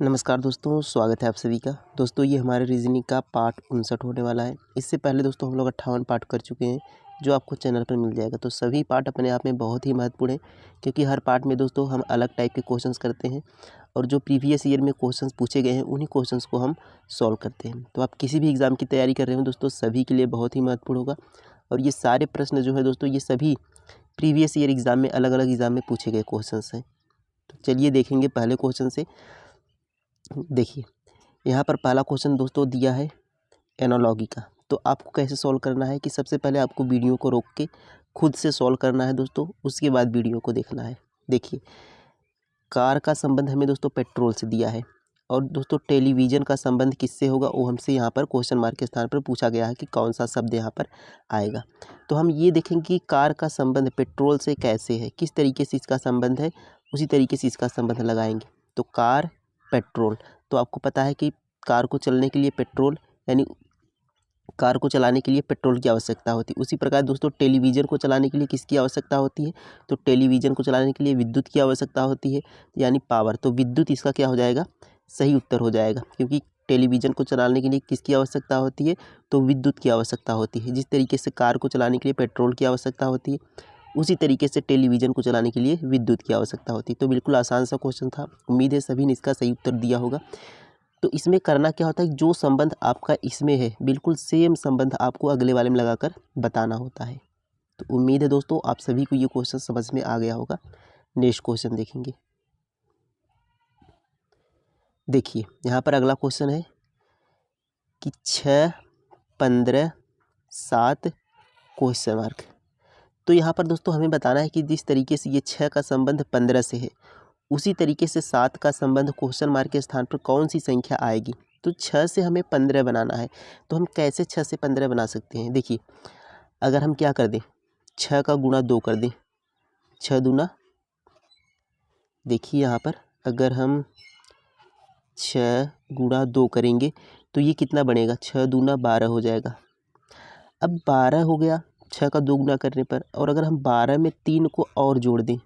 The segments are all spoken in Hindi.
नमस्कार दोस्तों, स्वागत है आप सभी का। दोस्तों ये हमारे रीजनिंग का पार्ट 59 होने वाला है। इससे पहले दोस्तों हम लोग 58 पार्ट कर चुके हैं जो आपको चैनल पर मिल जाएगा। तो सभी पार्ट अपने आप में बहुत ही महत्वपूर्ण है, क्योंकि हर पार्ट में दोस्तों हम अलग टाइप के क्वेश्चंस करते हैं और जो प्रीवियस ईयर में क्वेश्चंस पूछे गए हैं उन्हीं क्वेश्चंस को हम सॉल्व करते हैं। तो आप किसी भी एग्ज़ाम की तैयारी कर रहे हो दोस्तों, सभी के लिए बहुत ही महत्वपूर्ण होगा। और ये सारे प्रश्न जो है दोस्तों, ये सभी प्रीवियस ईयर एग्ज़ाम में अलग अलग एग्ज़ाम में पूछे गए क्वेश्चन हैं। तो चलिए देखेंगे पहले क्वेश्चन से। देखिए यहाँ पर पहला क्वेश्चन दोस्तों दिया है एनालॉजी का। तो आपको कैसे सॉल्व करना है कि सबसे पहले आपको वीडियो को रोक के खुद से सॉल्व करना है दोस्तों, उसके बाद वीडियो को देखना है। देखिए कार का संबंध हमें दोस्तों पेट्रोल से दिया है, और दोस्तों टेलीविज़न का संबंध किससे होगा वो हमसे यहाँ पर क्वेश्चन मार्क के स्थान पर पूछा गया है कि कौन सा शब्द यहाँ पर आएगा। तो हम ये देखेंगे कि कार का संबंध पेट्रोल से कैसे है, किस तरीके से इसका संबंध है, उसी तरीके से इसका संबंध लगाएंगे। तो कार पेट्रोल, तो आपको पता है कि कार को चलने के लिए पेट्रोल यानी कार को चलाने के लिए पेट्रोल की आवश्यकता होती है। उसी प्रकार दोस्तों टेलीविज़न को चलाने के लिए किसकी आवश्यकता होती है, तो टेलीविज़न को चलाने के लिए विद्युत की आवश्यकता होती है, यानी पावर। तो विद्युत इसका क्या हो जाएगा, सही उत्तर हो जाएगा, क्योंकि टेलीविज़न को चलाने के लिए किसकी आवश्यकता होती है, तो विद्युत की आवश्यकता होती है। जिस तरीके से कार को चलाने के लिए पेट्रोल की आवश्यकता होती है, उसी तरीके से टेलीविज़न को चलाने के लिए विद्युत की आवश्यकता होती है। तो बिल्कुल आसान सा क्वेश्चन था, उम्मीद है सभी ने इसका सही उत्तर दिया होगा। तो इसमें करना क्या होता है, जो संबंध आपका इसमें है बिल्कुल सेम संबंध आपको अगले वाले में लगाकर बताना होता है। तो उम्मीद है दोस्तों आप सभी को ये क्वेश्चन समझ में आ गया होगा। नेक्स्ट क्वेश्चन देखेंगे। देखिए यहाँ पर अगला क्वेश्चन है कि 6, 15, 7 क्वेश्चन मार्क। तो यहाँ पर दोस्तों हमें बताना है कि जिस तरीके से ये 6 का संबंध 15 से है, उसी तरीके से 7 का संबंध क्वेश्चन मार्क के स्थान पर कौन सी संख्या आएगी। तो 6 से हमें 15 बनाना है, तो हम कैसे 6 से 15 बना सकते हैं। देखिए अगर हम क्या कर दें, 6 का गुणा 2 कर दें, 6 दूना, देखिए यहाँ पर अगर हम 6 गुणा 2 करेंगे तो ये कितना बनेगा, 6 दूना 12 हो जाएगा। अब 12 हो गया 6 का 2 गुना करने पर, और अगर हम 12 में 3 को और जोड़ दें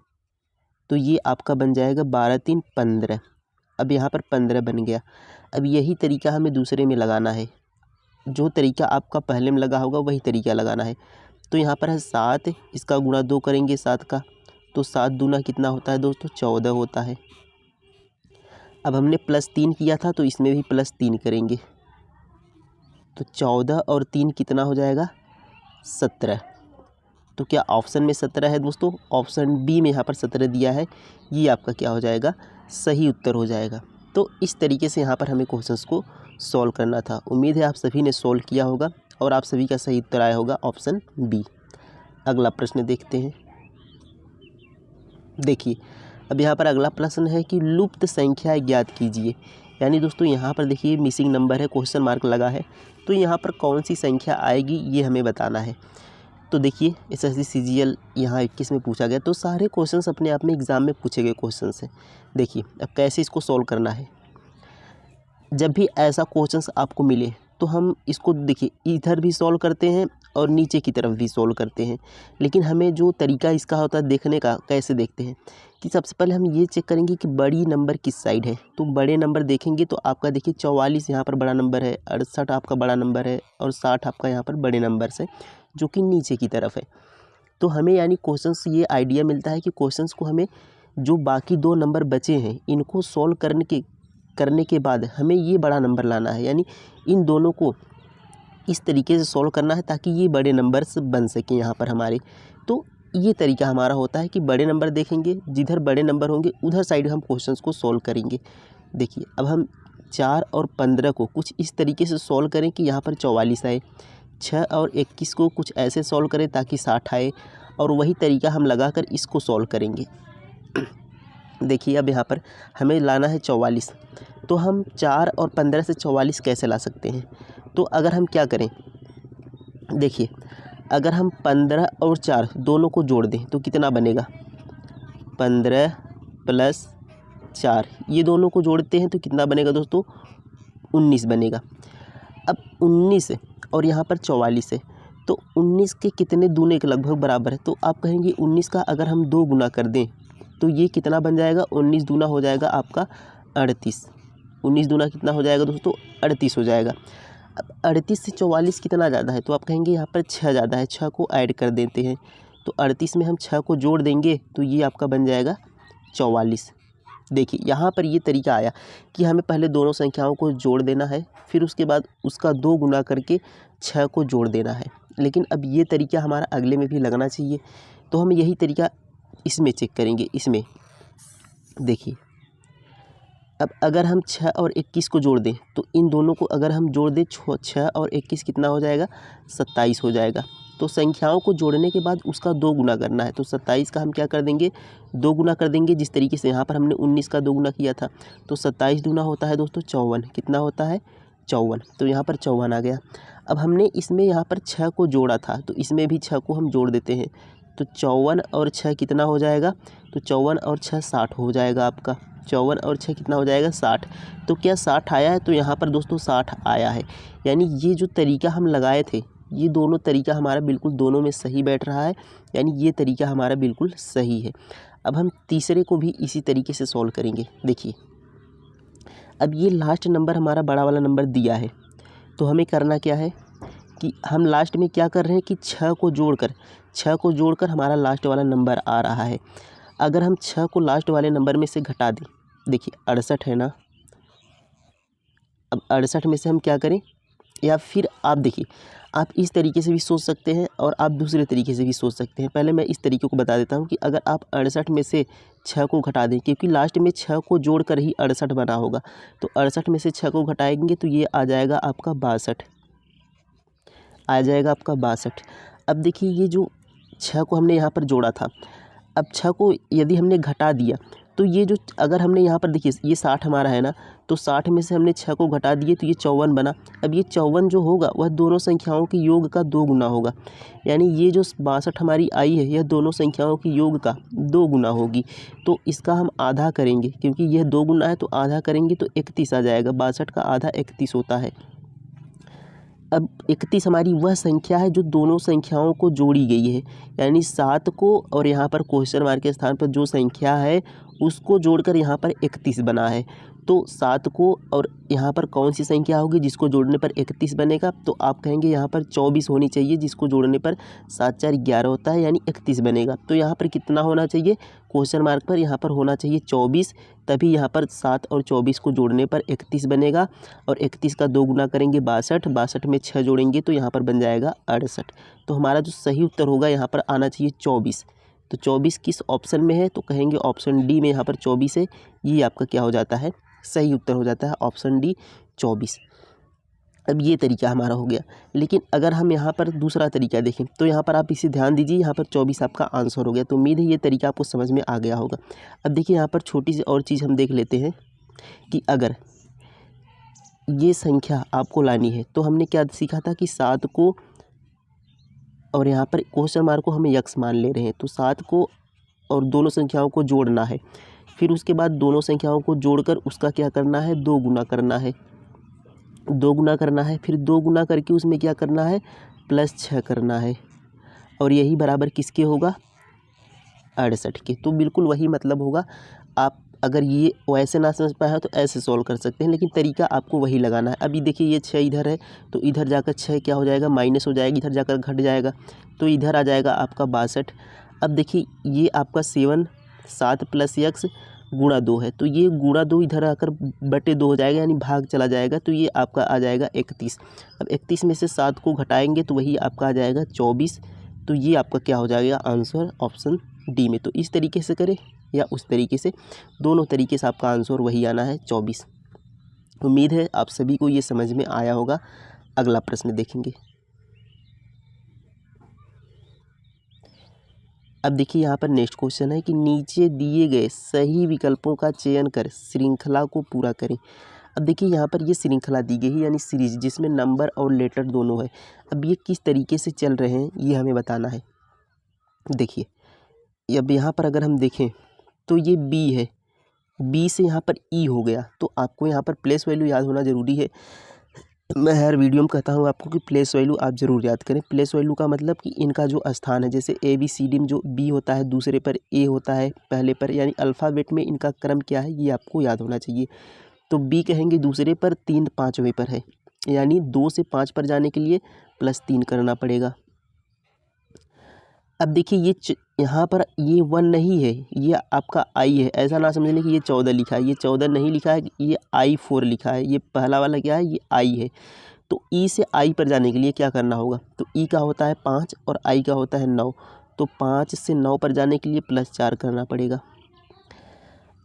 तो ये आपका बन जाएगा 12 3 15। अब यहाँ पर 15 बन गया। अब यही तरीका हमें दूसरे में लगाना है, जो तरीका आपका पहले में लगा होगा वही तरीका लगाना है। तो यहाँ पर है 7, इसका गुणा 2 करेंगे 7 का, तो 7 दूना कितना होता है दोस्तों, 14 होता है। अब हमने +3 किया था तो इसमें भी +3 करेंगे, तो 14 और 3 कितना हो जाएगा, 17। तो क्या ऑप्शन में 17 है दोस्तों, ऑप्शन बी में यहाँ पर 17 दिया है, ये आपका क्या हो जाएगा, सही उत्तर हो जाएगा। तो इस तरीके से यहाँ पर हमें क्वेश्चंस को सॉल्व करना था। उम्मीद है आप सभी ने सॉल्व किया होगा और आप सभी का सही उत्तर आया होगा ऑप्शन बी। अगला प्रश्न देखते हैं। देखिए अब यहाँ पर अगला प्रश्न है कि लुप्त संख्या ज्ञात कीजिए। यानी दोस्तों यहाँ पर देखिए मिसिंग नंबर है, क्वेश्चन मार्क लगा है, तो यहाँ पर कौन सी संख्या आएगी ये हमें बताना है। तो देखिए SSC CGL यहाँ 21 में पूछा गया, तो सारे क्वेश्चंस अपने आप में एग्ज़ाम में पूछे गए क्वेश्चंस हैं। देखिए अब कैसे इसको सॉल्व करना है। जब भी ऐसा क्वेश्चंस आपको मिले तो हम इसको देखिए इधर भी सॉल्व करते हैं और नीचे की तरफ भी सॉल्व करते हैं, लेकिन हमें जो तरीका इसका होता है देखने का, कैसे देखते हैं कि सबसे पहले हम ये चेक करेंगे कि बड़ी नंबर किस साइड है। तो बड़े नंबर देखेंगे तो आपका देखिए 44 यहाँ पर बड़ा नंबर है, 68 आपका बड़ा नंबर है, और 60 आपका यहाँ पर बड़े नंबर से जो कि नीचे की तरफ है। तो हमें यानी क्वेश्चंस ये आइडिया मिलता है कि क्वेश्चंस को हमें जो बाकी 2 नंबर बचे हैं इनको सॉल्व करने के बाद हमें ये बड़ा नंबर लाना है, यानी इन दोनों को इस तरीके से सॉल्व करना है ताकि ये बड़े नंबर्स बन सकें यहाँ पर हमारे। तो ये तरीका हमारा होता है कि बड़े नंबर देखेंगे, जिधर बड़े नंबर होंगे उधर साइड हम क्वेश्चंस को सॉल्व करेंगे। देखिए अब हम 4 और 15 को कुछ इस तरीके से सॉल्व करें कि यहाँ पर 44 आए, 6 और 21 को कुछ ऐसे सॉल्व करें ताकि 60 आए, और वही तरीका हम लगाकर इसको सॉल्व करेंगे। देखिए अब यहाँ पर हमें लाना है 44, तो हम 4 और 15 से 44 कैसे ला सकते हैं। तो अगर हम क्या करें, देखिए अगर हम 15 और 4 दोनों को जोड़ दें तो कितना बनेगा, 15 + 4, ये दोनों को जोड़ते हैं तो कितना बनेगा दोस्तों, 19 बनेगा। अब 19 और यहाँ पर 44 है, तो 19 के कितने दूने के लगभग बराबर है। तो आप कहेंगे 19 का अगर हम 2 गुना कर दें तो ये कितना बन जाएगा, 19 दूना हो जाएगा आपका 38। 19 दूना कितना हो जाएगा दोस्तों 38 हो जाएगा। अब 38 से 44 कितना ज़्यादा है, तो आप कहेंगे यहाँ पर 6 ज़्यादा है, 6 को ऐड कर देते हैं। तो 38 में हम 6 को जोड़ देंगे तो ये आपका बन जाएगा 44। देखिए यहाँ पर ये तरीका आया कि हमें पहले दोनों संख्याओं को जोड़ देना है, फिर उसके बाद उसका 2 गुना करके 6 को जोड़ देना है। लेकिन अब ये तरीका हमारा अगले में भी लगना चाहिए, तो हम यही तरीका इसमें चेक करेंगे। इसमें देखिए, अब अगर हम 6 और 21 को जोड़ दें तो इन दोनों को अगर हम जोड़ दें 6 और 21 कितना हो जाएगा 27 हो जाएगा। तो संख्याओं को जोड़ने के बाद उसका 2 गुना करना है, तो 27 का हम क्या कर देंगे 2 गुना कर देंगे। जिस तरीके से यहाँ पर हमने 19 का 2 गुना किया था, तो 27 दूना होता है दोस्तों 54। कितना होता है 54, तो यहाँ पर 54 आ गया। अब हमने इसमें यहाँ पर 6 को जोड़ा था, तो इसमें भी 6 को हम जोड़ देते हैं, तो 54 और 6 कितना हो जाएगा, तो 54 और 6 60 हो जाएगा आपका। 54 और 6 कितना हो जाएगा 60। तो क्या 60 आया है, तो यहाँ पर दोस्तों 60 आया है। यानी ये जो तरीका हम लगाए थे, ये दोनों तरीका हमारा बिल्कुल दोनों में सही बैठ रहा है, यानी ये तरीका हमारा बिल्कुल सही है। अब हम तीसरे को भी इसी तरीके से सॉल्व करेंगे। देखिए, अब ये लास्ट नंबर हमारा बड़ा वाला नंबर दिया है, तो हमें करना क्या है कि हम लास्ट में क्या कर रहे हैं कि 6 को जोड़कर हमारा लास्ट वाला नंबर आ रहा है। अगर हम 6 को लास्ट वाले नंबर में से घटा दें, देखिए 68 है ना, अब 68 में से हम क्या करें, या फिर आप देखिए, आप इस तरीके से भी सोच सकते हैं और आप दूसरे तरीके से भी सोच सकते हैं। पहले मैं इस तरीके को बता देता हूँ कि अगर आप 68 में से 6 को घटा दें, क्योंकि लास्ट में 6 को जोड़ कर ही 68 बना होगा, तो 68 में से 6 को घटाएंगे तो ये आ जाएगा आपका 62, आ जाएगा आपका 62। अब देखिए, ये जो 6 को हमने यहाँ पर जोड़ा था, अब 6 को यदि हमने घटा दिया तो ये जो, अगर हमने यहाँ पर देखिए ये 60 हमारा है ना, तो 60 में से हमने 6 को घटा दिए तो ये 54 बना। अब ये 54 जो होगा वह दोनों संख्याओं के योग का 2 गुना होगा, यानी ये जो 62 हमारी आई है यह दोनों संख्याओं के योग का 2 गुना होगी। तो इसका हम आधा करेंगे, क्योंकि यह 2 गुना है, तो आधा करेंगे तो 31 आ जाएगा। 62 का आधा 31 होता है। अब 31 हमारी वह संख्या है जो दोनों संख्याओं को जोड़ी गई है, यानी 7 को और यहाँ पर क्वेश्चन मार्क के स्थान पर जो संख्या है उसको जोड़कर यहाँ पर 31 बना है। तो 7 को और यहाँ पर कौन सी संख्या होगी जिसको जोड़ने पर 31 बनेगा, तो आप कहेंगे यहाँ पर 24 होनी चाहिए, जिसको जोड़ने पर 7 4 11 होता है, यानी 31 बनेगा। तो यहाँ पर कितना होना चाहिए, क्वेश्चन मार्क पर यहाँ पर होना चाहिए 24, तभी यहाँ पर 7 और 24 को जोड़ने पर 31 बनेगा। और 31 का 2 गुना करेंगे 62, 62 में 6 जोड़ेंगे तो यहाँ पर बन जाएगा 68। तो हमारा जो सही उत्तर होगा यहाँ पर आना चाहिए 24। तो 24 किस ऑप्शन में है, तो कहेंगे ऑप्शन डी में यहाँ पर 24 है। ये आपका क्या हो जाता है, सही उत्तर हो जाता है ऑप्शन डी 24। अब ये तरीका हमारा हो गया। लेकिन अगर हम यहाँ पर दूसरा तरीका देखें तो यहाँ पर आप इसे ध्यान दीजिए, यहाँ पर 24 आपका आंसर हो गया। तो उम्मीद है ये तरीका आपको समझ में आ गया होगा। अब देखिए यहाँ पर छोटी सी और चीज़ हम देख लेते हैं कि अगर ये संख्या आपको लानी है तो हमने क्या सीखा था कि 7 को और यहाँ पर क्वेश्चन मार्क को हमें यक्स मान ले रहे हैं, तो 7 को और दोनों संख्याओं को जोड़ना है, फिर उसके बाद दोनों संख्याओं को जोड़कर उसका क्या करना है 2 गुना करना है, 2 गुना करना है, फिर 2 गुना करके उसमें क्या करना है +6 करना है, और यही बराबर किसके होगा 68 के। तो बिल्कुल वही मतलब होगा। आप अगर ये वैसे ना समझ पाए हो तो ऐसे सॉल्व कर सकते हैं, लेकिन तरीका आपको वही लगाना है। अभी देखिए ये 6 इधर है, तो इधर जाकर 6 क्या हो जाएगा माइनस हो जाएगी, इधर जाकर घट जाएगा, तो इधर आ जाएगा आपका 62। अब देखिए ये आपका 7 + x गुणा 2 है, तो ये गुणा 2 इधर आकर बटे 2 हो जाएगा, यानी भाग चला जाएगा, तो ये आपका आ जाएगा 31। अब 31 में से 7 को घटाएंगे तो वही आपका आ जाएगा 24। तो ये आपका क्या हो जाएगा आंसर ऑप्शन डी में। तो इस तरीके से करें या उस तरीके से, दोनों तरीके से आपका आंसर वही आना है 24। उम्मीद है आप सभी को ये समझ में आया होगा। अगला प्रश्न देखेंगे। अब देखिए यहाँ पर नेक्स्ट क्वेश्चन है कि नीचे दिए गए सही विकल्पों का चयन कर श्रृंखला को पूरा करें। अब देखिए यहाँ पर ये श्रृंखला दी गई है, यानी सीरीज, जिसमें नंबर और लेटर दोनों है। अब ये किस तरीके से चल रहे हैं ये हमें बताना है। देखिए अब यहाँ पर अगर हम देखें तो ये बी है, बी से यहाँ पर ई हो गया, तो आपको यहाँ पर प्लेस वैल्यू याद होना ज़रूरी है। मैं हर वीडियो में कहता हूँ आपको कि प्लेस वैल्यू आप ज़रूर याद करें। प्लेस वैल्यू का मतलब कि इनका जो स्थान है, जैसे ABCD में जो बी होता है दूसरे पर, ए होता है पहले पर, यानी अल्फ़ाबेट में इनका क्रम क्या है ये आपको याद होना चाहिए। तो बी कहेंगे दूसरे पर, 3 पाँचवें पर है, यानी 2 से 5 पर जाने के लिए +3 करना पड़ेगा। अब देखिए ये यहाँ पर ये 1 नहीं है, ये आपका I है। ऐसा ना समझ लें कि ये 14 लिखा है, ये 14 नहीं लिखा है, ये I4 लिखा है। ये पहला वाला क्या है, ये I है। तो E से I पर जाने के लिए क्या करना होगा, तो E का होता है 5 और I का होता है 9, तो 5 से 9 पर जाने के लिए +4 करना पड़ेगा।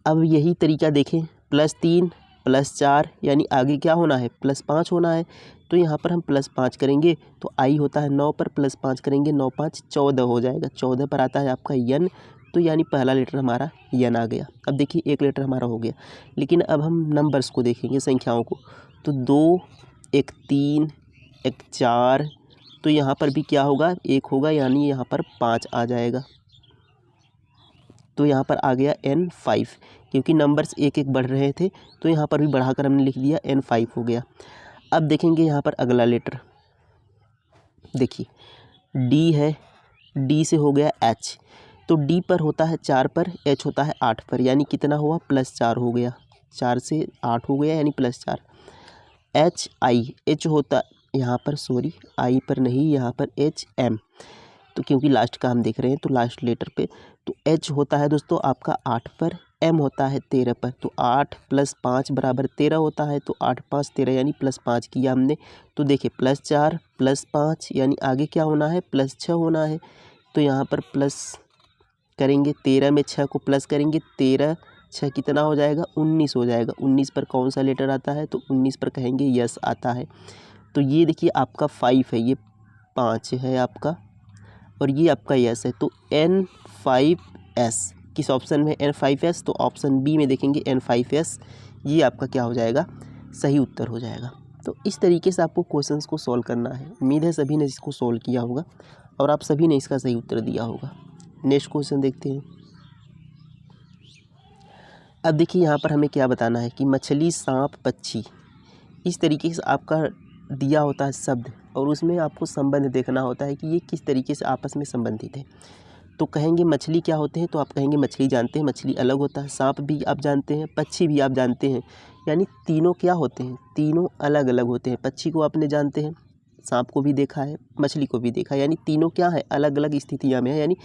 अब यही तरीका देखें, +3 +4 यानी आगे क्या होना है, +5 होना है। तो यहाँ पर हम +5 करेंगे तो I होता है 9 पर, +5 करेंगे 9 5 14 हो जाएगा। 14 पर आता है आपका N, तो यानी पहला लेटर हमारा N आ गया। अब देखिए एक लेटर हमारा हो गया, लेकिन अब हम नंबर्स को देखेंगे, संख्याओं को। तो 2, एक 3, एक 4, तो यहाँ पर भी क्या होगा, 1 होगा, यानी यहाँ पर 5 आ जाएगा। तो यहाँ पर आ गया N5, क्योंकि नंबर्स एक एक बढ़ रहे थे, तो यहाँ पर भी बढ़ाकर हमने लिख दिया N5 हो गया। अब देखेंगे यहाँ पर अगला लेटर, देखिए D है, D से हो गया H, तो D पर होता है 4 पर, H होता है 8 पर, यानी कितना हुआ, +4 हो गया। 4 से 8 हो गया, यानी +4। H होता यहाँ पर, सॉरी I पर नहीं, यहाँ पर HM, तो क्योंकि लास्ट का हम देख रहे हैं तो लास्ट लेटर पे, तो H होता है दोस्तों आपका 8 पर, M होता है 13 पर, तो 8 + 5 = 13 होता है। तो 8 5 13 यानी +5 किया हमने। तो देखिए +4 +5 यानी आगे क्या होना है, +6 होना है। तो यहाँ पर प्लस करेंगे, 13 में 6 को प्लस करेंगे, 13 6 कितना हो जाएगा, 19 हो जाएगा। 19 पर कौन सा लेटर आता है, तो 19 पर कहेंगे यस आता है। तो ये देखिए आपका 5 है, ये 5 है आपका, और ये आपका यस है। तो N5S किस ऑप्शन में, N5S, तो ऑप्शन बी में देखेंगे N5S, ये आपका क्या हो जाएगा, सही उत्तर हो जाएगा। तो इस तरीके से आपको क्वेश्चंस को सॉल्व करना है। उम्मीद है सभी ने इसको सॉल्व किया होगा और आप सभी ने इसका सही उत्तर दिया होगा। नेक्स्ट क्वेश्चन देखते हैं। अब देखिए यहाँ पर हमें क्या बताना है कि मछली, सांप, पक्षी, इस तरीके से आपका दिया होता है शब्द, और उसमें आपको संबंध देखना होता है कि ये किस तरीके से आपस में संबंधित है। तो कहेंगे मछली क्या होते हैं, तो आप कहेंगे मछली जानते हैं, मछली अलग होता है। सांप भी आप जानते हैं, पक्षी भी आप जानते हैं, यानी तीनों क्या होते हैं, तीनों अलग अलग होते हैं। पक्षी को आपने जानते हैं, सांप को भी देखा है, मछली को भी देखा है, यानी तीनों क्या है, अलग अलग स्थितियाँ में है, यानी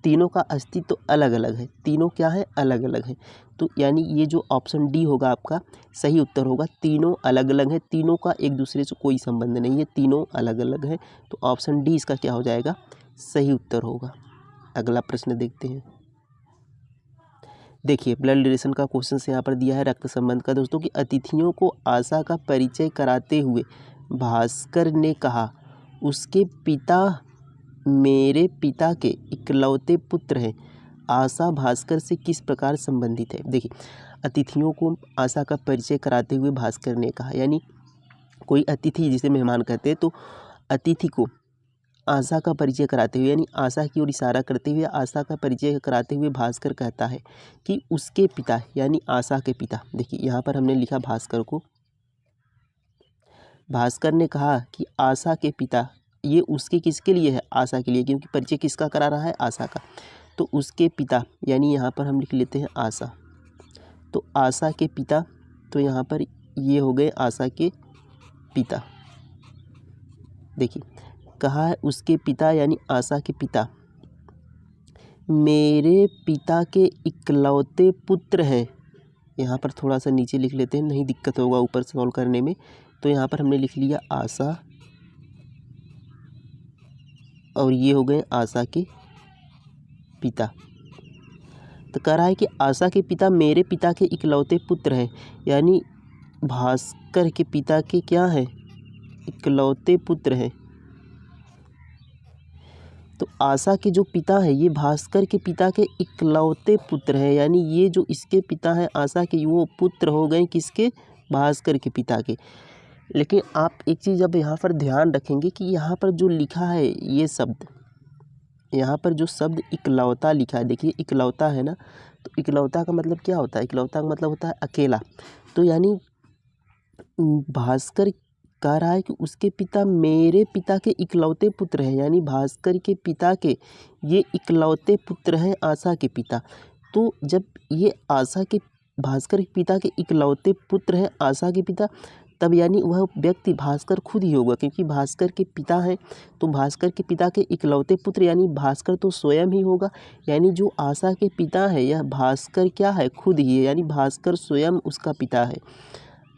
तीनों का अस्तित्व अलग अलग है, तीनों क्या है, अलग अलग है। तो यानी ये जो ऑप्शन डी होगा आपका सही उत्तर होगा। तीनों अलग अलग हैं, तीनों का एक दूसरे से कोई संबंध नहीं है, तीनों अलग अलग हैं। तो ऑप्शन डी इसका क्या हो जाएगा, सही उत्तर होगा। अगला प्रश्न देखते हैं। देखिए ब्लड रिलेशन का क्वेश्चन से यहाँ पर दिया है रक्त संबंध का दोस्तों, कि अतिथियों को आशा का परिचय कराते हुए भास्कर ने कहा, उसके पिता मेरे पिता के इकलौते पुत्र हैं। आशा भास्कर से किस प्रकार संबंधित है। देखिए अतिथियों को आशा का परिचय कराते हुए भास्कर ने कहा, यानी कोई अतिथि जिसे मेहमान कहते हैं, तो अतिथि को आशा का परिचय कराते हुए, यानी आशा की ओर इशारा करते हुए आशा का परिचय कराते हुए भास्कर कहता है कि उसके पिता, यानी आशा के पिता। देखिए यहाँ पर हमने लिखा भास्कर को, भास्कर ने कहा कि आशा के पिता, ये उसके किसके लिए है, आशा के लिए, क्योंकि परिचय किसका करा रहा है, आशा का। तो उसके पिता, यानी यहाँ पर हम लिख लेते हैं आशा, तो आशा के पिता, तो यहाँ पर ये हो गए आशा के पिता। देखिए कहा है उसके पिता, यानी आशा के पिता मेरे पिता के इकलौते पुत्र हैं। यहाँ पर थोड़ा सा नीचे लिख लेते हैं, नहीं दिक्कत होगा ऊपर सॉल्व करने में। तो यहाँ पर हमने लिख लिया आशा, और ये हो गए आशा के पिता। तो कह रहा है कि आशा के पिता मेरे पिता के इकलौते पुत्र हैं, यानी भास्कर के पिता के क्या हैं, इकलौते पुत्र हैं। तो आशा के जो पिता है ये भास्कर के पिता के इकलौते पुत्र हैं, यानी ये जो इसके पिता हैं आशा के, वो पुत्र हो गए किसके, भास्कर के पिता के। लेकिन आप एक चीज़ अब यहाँ पर ध्यान रखेंगे कि यहाँ पर जो लिखा है ये शब्द, यहाँ पर जो शब्द इकलौता लिखा है, देखिए इकलौता है ना, तो इकलौता का मतलब क्या होता है, इकलौता का मतलब होता है अकेला। तो यानी भास्कर कह रहा है कि उसके पिता मेरे पिता के इकलौते पुत्र हैं, यानी भास्कर के पिता के ये इकलौते पुत्र हैं आशा के पिता। तो जब ये आशा के भास्कर के पिता के इकलौते पुत्र हैं आशा के पिता, तब यानी वह व्यक्ति भास्कर खुद ही होगा, क्योंकि भास्कर के पिता हैं तो भास्कर के पिता के इकलौते पुत्र यानी भास्कर तो स्वयं ही होगा। यानी जो आशा के पिता है यह भास्कर क्या है, खुद ही है, यानी भास्कर स्वयं उसका पिता है।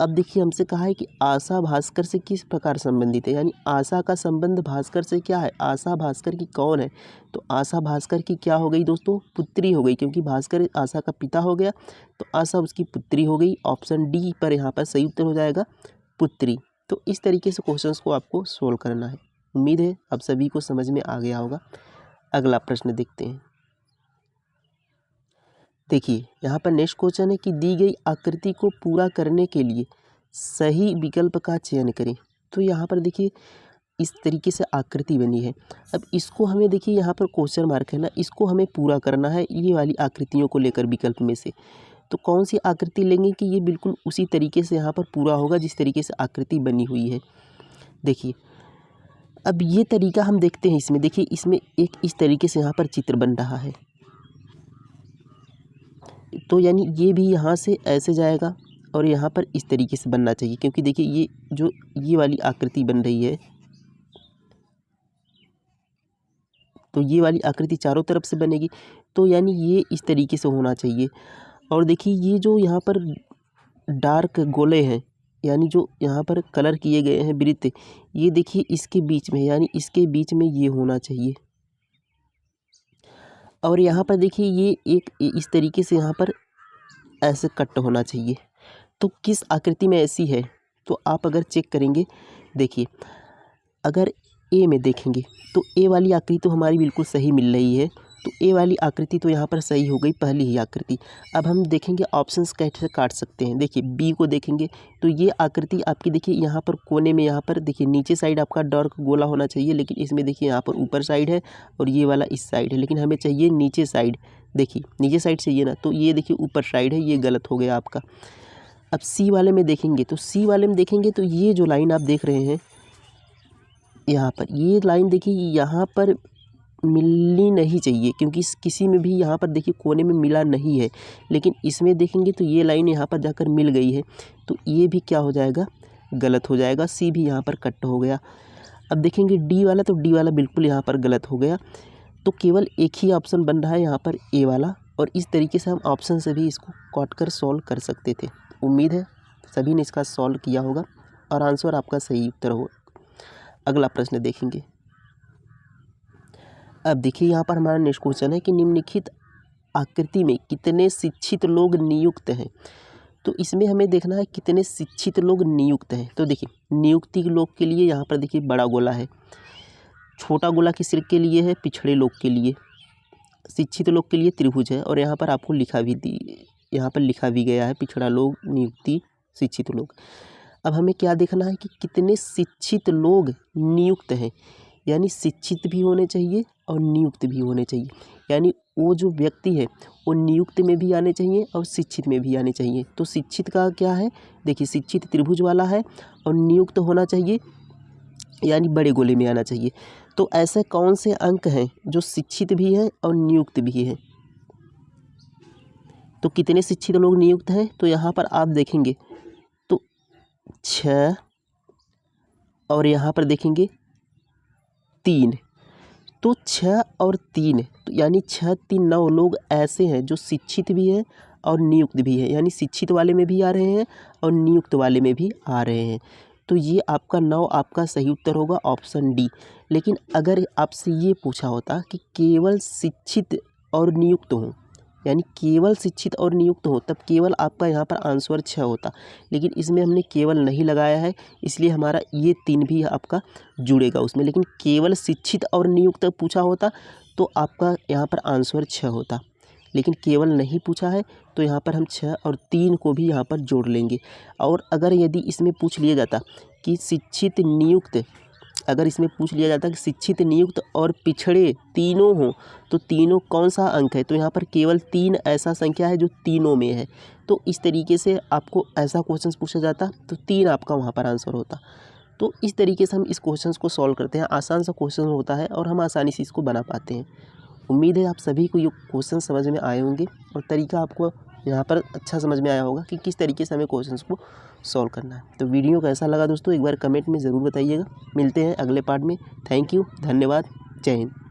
अब देखिए हमसे कहा है कि आशा भास्कर से किस प्रकार संबंधित है, यानी आशा का संबंध भास्कर से क्या है, आशा भास्कर की कौन है, तो आशा भास्कर की क्या हो गई दोस्तों, पुत्री हो गई, क्योंकि भास्कर आशा का पिता हो गया तो आशा उसकी पुत्री हो गई। ऑप्शन डी पर यहाँ पर सही उत्तर हो जाएगा पुत्री। तो इस तरीके से क्वेश्चंस को आपको सोल्व करना है। उम्मीद है आप सभी को समझ में आ गया होगा। अगला प्रश्न देखते हैं। देखिए यहाँ पर नेक्स्ट क्वेश्चन है कि दी गई आकृति को पूरा करने के लिए सही विकल्प का चयन करें। तो यहाँ पर देखिए इस तरीके से आकृति बनी है। अब इसको हमें देखिए यहाँ पर क्वेश्चन मार्क है ना, इसको हमें पूरा करना है ये वाली आकृतियों को लेकर विकल्प में से। तो कौन सी आकृति लेंगे कि ये बिल्कुल उसी तरीके से यहाँ पर पूरा होगा जिस तरीके से आकृति बनी हुई है। देखिए अब ये तरीका हम देखते हैं इसमें। देखिए इसमें एक इस तरीके से यहाँ पर चित्र बन रहा है, तो यानी ये भी यहाँ से ऐसे जाएगा और यहाँ पर इस तरीके से बनना चाहिए, क्योंकि देखिए ये जो ये वाली आकृति बन रही है तो ये वाली आकृति चारों तरफ से बनेगी, तो यानी ये इस तरीके से होना चाहिए। और देखिए ये जो यहाँ पर डार्क गोले हैं, यानी जो यहाँ पर कलर किए गए हैं वृत्त, ये देखिए इसके बीच में, यानी इसके बीच में ये होना चाहिए। और यहाँ पर देखिए ये एक इस तरीके से यहाँ पर ऐसे कट होना चाहिए। तो किस आकृति में ऐसी है, तो आप अगर चेक करेंगे, देखिए अगर ए में देखेंगे तो ए वाली आकृति तो हमारी बिल्कुल सही मिल रही है, तो ए वाली आकृति तो यहाँ पर सही हो गई, पहली ही आकृति। अब हम देखेंगे ऑप्शंस कैसे काट सकते हैं। देखिए बी को देखेंगे तो ये आकृति आपकी देखिए यहाँ पर कोने में, यहाँ पर देखिए नीचे साइड आपका डार्क गोला होना चाहिए, लेकिन इसमें देखिए यहाँ पर ऊपर साइड है और ये वाला इस साइड है, लेकिन हमें चाहिए नीचे साइड। देखिए नीचे साइड चाहिए ना, तो ये देखिए ऊपर साइड है, ये गलत हो गया आपका। अब सी वाले में देखेंगे तो सी वाले में देखेंगे तो ये जो लाइन आप देख रहे हैं यहाँ पर, ये लाइन देखिए यहाँ पर मिलनी नहीं चाहिए, क्योंकि किसी में भी यहाँ पर देखिए कोने में मिला नहीं है, लेकिन इसमें देखेंगे तो ये लाइन यहाँ पर जाकर मिल गई है, तो ये भी क्या हो जाएगा, गलत हो जाएगा। सी भी यहाँ पर कट हो गया। अब देखेंगे डी वाला, तो डी वाला बिल्कुल यहाँ पर गलत हो गया। तो केवल एक ही ऑप्शन बन रहा है यहाँ पर ए वाला, और इस तरीके से हम ऑप्शन से भी इसको काट कर सॉल्व कर सकते थे। उम्मीद है सभी ने इसका सॉल्व किया होगा और आंसर आपका सही उत्तर हो। अगला प्रश्न देखेंगे। अब देखिए यहाँ पर हमारा नेक्स्ट क्वेश्चन है कि निम्नलिखित आकृति में कितने शिक्षित लोग नियुक्त हैं। तो इसमें हमें देखना है कितने शिक्षित लोग नियुक्त हैं। तो देखिए नियुक्ति लोग के लिए यहाँ पर देखिए बड़ा गोला है, छोटा गोला किस के लिए है, पिछड़े लोग के लिए, शिक्षित लोग के लिए त्रिभुज है, और यहाँ पर आपको लिखा भी गया है पिछड़ा लोग, नियुक्ति, शिक्षित लोग। अब हमें क्या देखना है कि कितने शिक्षित लोग नियुक्त हैं, यानी शिक्षित भी होने चाहिए और नियुक्त भी होने चाहिए, यानी वो जो व्यक्ति है वो नियुक्त में भी आने चाहिए और शिक्षित में भी आने चाहिए। तो शिक्षित का क्या है, देखिए शिक्षित त्रिभुज वाला है और नियुक्त होना चाहिए यानी बड़े गोले में आना चाहिए। तो ऐसे कौन से अंक हैं जो शिक्षित भी हैं और नियुक्त भी हैं। तो कितने शिक्षित लोग नियुक्त हैं, तो यहाँ पर आप देखेंगे तो 6 और यहाँ पर देखेंगे 3, तो 6 और 3, तो यानी 6, 3, 9 लोग ऐसे हैं जो शिक्षित भी हैं और नियुक्त भी है, यानी शिक्षित वाले में भी आ रहे हैं और नियुक्त वाले में भी आ रहे हैं। तो ये आपका 9 आपका सही उत्तर होगा, ऑप्शन डी। लेकिन अगर आपसे ये पूछा होता कि केवल शिक्षित और नियुक्त हों, यानी केवल शिक्षित और नियुक्त हो, तब केवल आपका यहाँ पर आंसर 6 होता, लेकिन इसमें हमने केवल नहीं लगाया है, इसलिए हमारा ये 3 भी आपका जुड़ेगा उसमें। लेकिन केवल शिक्षित और नियुक्त पूछा होता तो आपका यहाँ पर आंसर 6 होता, लेकिन केवल नहीं पूछा है तो यहाँ पर हम 6 और 3 को भी यहाँ पर जोड़ लेंगे। और अगर यदि इसमें पूछ लिया जाता कि शिक्षित नियुक्त, अगर इसमें पूछ लिया जाता कि शिक्षित नियुक्त और पिछड़े तीनों हों, तो तीनों कौन सा अंक है, तो यहाँ पर केवल 3 ऐसा संख्या है जो तीनों में है। तो इस तरीके से आपको ऐसा क्वेश्चन पूछा जाता तो 3 आपका वहाँ पर आंसर होता। तो इस तरीके से हम इस क्वेश्चन को सॉल्व करते हैं। आसान सा क्वेश्चन होता है और हम आसानी से इसको बना पाते हैं। उम्मीद है आप सभी को ये क्वेश्चन समझ में आए होंगे और तरीका आपको यहाँ पर अच्छा समझ में आया होगा कि किस तरीके से हमें क्वेश्चंस को सॉल्व करना है। तो वीडियो कैसा लगा दोस्तों एक बार कमेंट में ज़रूर बताइएगा। मिलते हैं अगले पार्ट में। थैंक यू, धन्यवाद, जय हिंद।